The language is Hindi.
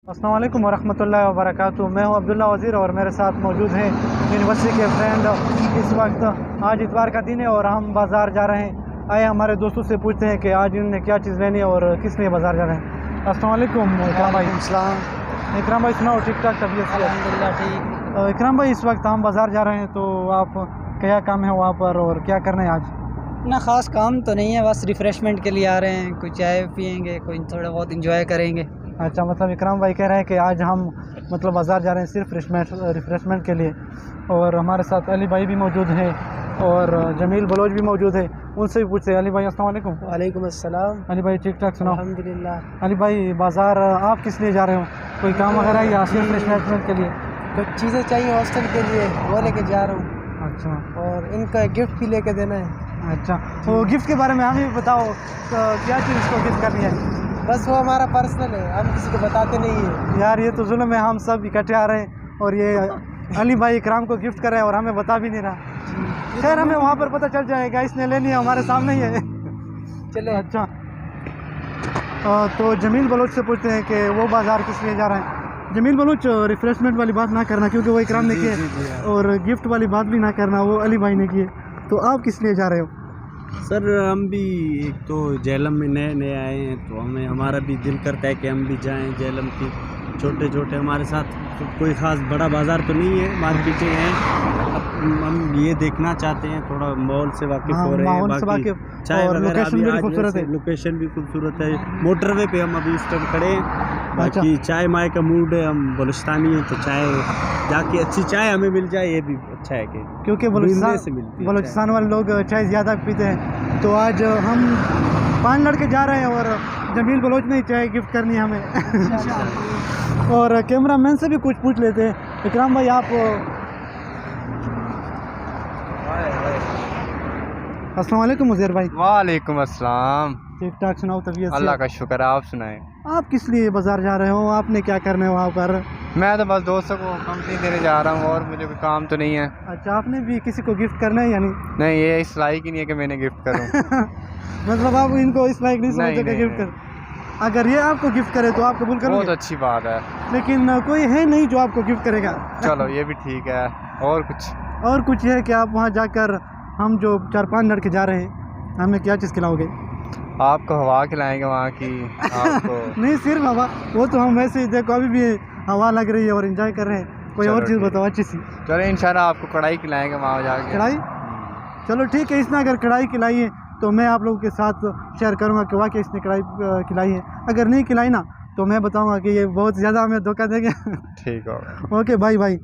अस्सलाम वालेकुम वरहमतुल्लाहि वबरकातुहू। मैं हूं अब्दुल्ला वज़ीर और मेरे साथ मौजूद हैं यूनिवर्सिटी के फ्रेंड। इस वक्त आज इतवार का दिन है और हम बाज़ार जा रहे हैं। आए हमारे दोस्तों से पूछते हैं कि आज इन्होंने क्या चीज़ लेनी है और किस लिए बाज़ार जा रहे हैं। अस्सलाम वालेकुम इकराम भाई। अस्सलाम। इकराम भाई सुनाओ, ठीक ठाक तबीयत से? अल्हम्दुलिल्लाह ठीक। इकराम भाई, इस वक्त हम बाज़ार जा रहे हैं, तो आप क्या काम है वहाँ पर और क्या करना है आज? ना ख़ास काम तो नहीं है, बस रिफ़्रेशमेंट के लिए आ रहे हैं। कोई चाय पियेंगे, कोई थोड़ा बहुत इंजॉय करेंगे। अच्छा, मतलब इकराम भाई कह रहे हैं कि आज हम मतलब बाज़ार जा रहे हैं सिर्फ रिफ़्रेशमेंट के लिए। और हमारे साथ अली भाई भी मौजूद हैं और जमील बलोच भी मौजूद है। उनसे भी पूछते हैं। अली भाई अस्सलाम वालेकुम। वालेकुम अस्सलाम। अली भाई ठीक ठाक सुनाओ? अल्हम्दुलिल्लाह। अली भाई, बाज़ार आप किस लिए जा रहे हो? कोई काम वगैरह या सिर्फ रिफ़्रेशमेंट के लिए? कुछ चीज़ें चाहिए हॉस्टल के लिए, वो लेके जा रहा हूँ। अच्छा और इनका गिफ्ट भी लेके देना है। अच्छा, तो गिफ्ट के बारे में हमें भी बताओ, तो क्या चीज़ इसको गिफ्ट करनी है? बस वो हमारा पर्सनल है, हम किसी को बताते नहीं है। यार ये तो जुल्म है, हम सब इकट्ठे आ रहे हैं और ये अली भाई इकराम को गिफ्ट कर रहे हैं और हमें बता भी नहीं रहा। खैर, हमें वहाँ पर पता चल जाएगा, इसने लेनी है, हमारे सामने ही है। चलो। अच्छा, तो जमील बलोच से पूछते हैं कि वो बाज़ार किस लिए जा रहे हैं। जमील बलोच, रिफ़्रेशमेंट वाली बात ना करना क्योंकि वो इकराम ने की है, और गिफ्ट वाली बात भी ना करना, वो अली भाई ने की है। तो आप किस लिए जा रहे हो? सर, हम भी एक तो झेलम में नए नए आए हैं, तो हमारा भी दिल करता है कि हम भी जाएं झेलम की। छोटे छोटे हमारे साथ कोई ख़ास बड़ा बाज़ार तो नहीं है, मार्केटें हैं। हम ये देखना चाहते हैं, थोड़ा माहौल से वाकिफ़ हो रहे हैं। बाकी चाय और वगैरह लोकेशन भी खूबसूरत है। लोकेशन भी खूबसूरत है। मोटरवे पे हम अभी इस टाइम खड़े हैं। बाकी चाय माय का मूड है, हम बलुचिस्तानी हैं, तो चाय जाके अच्छी चाय हमें मिल जाए ये भी अच्छा है। क्योंकि बलूचिस्तान वाले लोग चाय ज़्यादा पीते हैं। तो आज हम 5 लड़के जा रहे हैं और जमील बलोच ने चाय गिफ्ट करनी है हमें। और कैमरा मैन से भी कुछ पूछ लेते हैं। इकराम भाई, आप अस्सलाम वालेकुम उज़ैर भाई। वालेकुम अस्सलाम। ठीक ठाक सुनाओ, तबीयत से? अल्लाह का शुक्र है, आप सुनाएं। आप किस लिए बाज़ार जा रहे हो? आपने क्या करना है वहाँ पर? मैं तो बस दोस्तों को कंपनी देने जा रहा हूँ और मुझे कोई काम तो नहीं है। अच्छा, आपने भी किसी को गिफ्ट करना है या नहीं? नहीं, ये इस लायक ही नहीं है कि मैंने गिफ्ट करूँ। मतलब आप इनको इस लायक नहीं समझते कि गिफ्ट कर? अगर ये आपको गिफ्ट करे तो आप कबूल करोगे? बहुत अच्छी बात है, लेकिन कोई है नहीं जो आपको गिफ्ट करेगा। चलो ये भी ठीक है। और कुछ है कि आप वहाँ जाकर, हम जो 4-5 लड़के जा रहे हैं, हमें क्या चीज़ खिलाओगे? आपको हवा खिलाएंगे वहाँ की। आपको नहीं, सिर्फ हवा? वो तो हम वैसे ही, देखो अभी भी हवा लग रही है और एंजॉय कर रहे हैं। कोई और चीज़ बताओ अच्छी सी। चलो इंशाल्लाह आपको कढ़ाई खिलाएंगे वहाँ जाके। कढ़ाई? चलो ठीक है, इसने अगर कढ़ाई खिलाई है तो मैं आप लोगों के साथ शेयर करूँगा कि वाकई इसने कढ़ाई खिलाई है। अगर नहीं खिलाई ना, तो मैं बताऊँगा कि ये बहुत ज़्यादा हमें धोखा देंगे। ठीक होगा। Okay, bye bye.